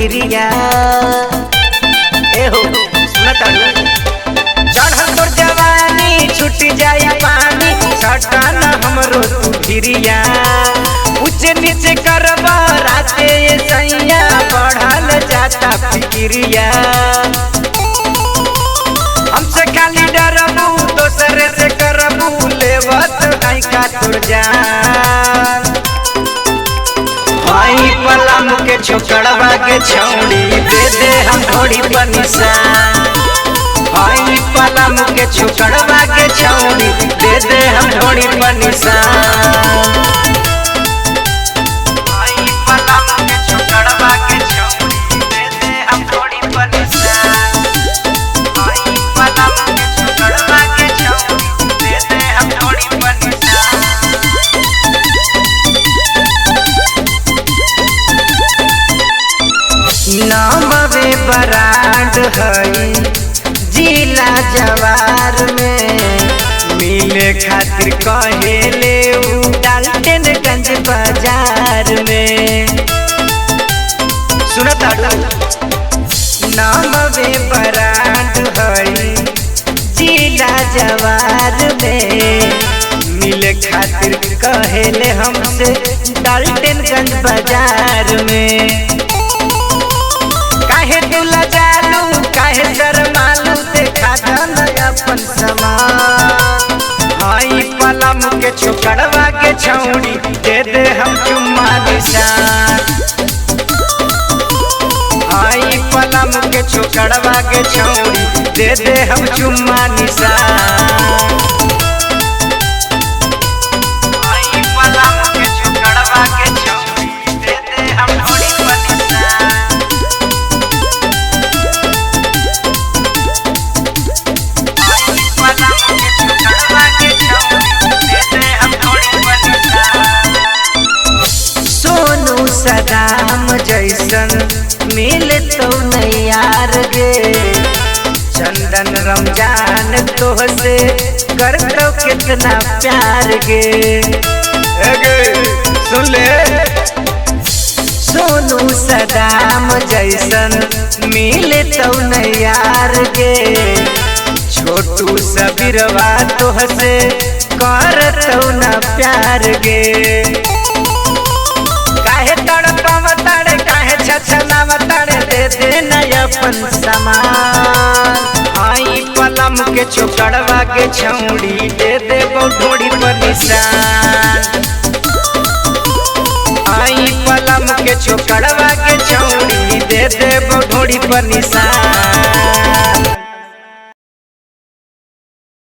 भिरिया एहो सुनता चढ़ल तोर जवानी छूट जाई पानी सटन हमरो तू भिरिया ऊंच नीचे करब राते सैया बढ़ल जाता फिक्रिया हमसे खाली डरबू दोसरे से करबू लेवत है का तोर जान भाई पलम के छोकड़वा के छौड़ी दे दे हम थोड़ी पर निशान भाई पलम के छोकड़वा के छौड़ी दे दे हम थोड़ी पर निशान भाई पलम के छोकड़वा के छौड़ी दे दे हम थोड़ी पर निशान भाई पलम के छोकड़वा के छौड़ी दे दे हम थोड़ी पर निशान नामवे बराड हई जिला जवार में मिले खातिर कहेले डाल्टनगंज बाजार में सुनता नामवे बराड हई जिला जवार में मिले खातिर कहेले हमसे डाल्टनगंज बाजार में काहे तू लजालू काहे शर्मालू देखा धन अपन समान हाई पलम के छोकड़वा के छौड़ी दे दे हम चुम्मा निशान हाई पलम के छोकड़वा के छौड़ी दे दे हम चुम्मा निशान हाई पलम के छोकड़वा के छौड़ी दे दे हम थोड़ी पर निशान सोनू सदाम जैसन मिल तो नैयार गे चंदन रमजान तोहसे कर तो कितना प्यार गे सुन ले सोनू सदाम जैसन मिल तो नैयार गे छोटू सबीरवा तोहसे कर तो न प्यार गे काहे तड़पम तड़े काहे छछनाव तड़े दे दे न अपन समान हाई पलम के छोकड़वा के छौड़ी दे दे बौढोड़ी पर निशान हाई पलम के छोकड़वा के छौड़ी दे दे बौढोड़ी पर निशान।